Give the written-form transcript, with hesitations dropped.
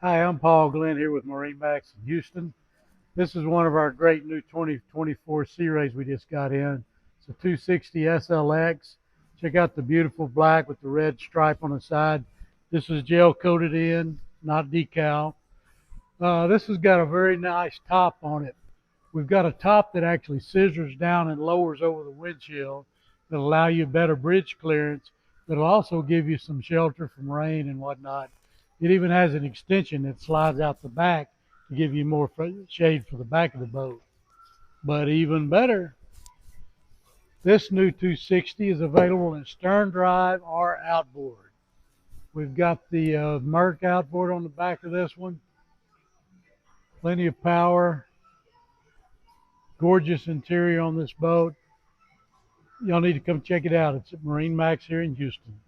Hi, I'm Paul Glenn here with MarineMax Houston. This is one of our great new 2024 Sea Rays we just got in. It's a 260 SLX. Check out the beautiful black with the red stripe on the side. This is gel coated in, not decal. This has got a very nice top on it. We've got a top that actually scissors down and lowers over the windshield that'll allow you better bridge clearance. That'll also give you some shelter from rain and whatnot. It even has an extension that slides out the back to give you more shade for the back of the boat. But even better, this new 260 is available in stern drive or outboard. We've got the Merc outboard on the back of this one. Plenty of power. Gorgeous interior on this boat. Y'all need to come check it out. It's at MarineMax here in Houston.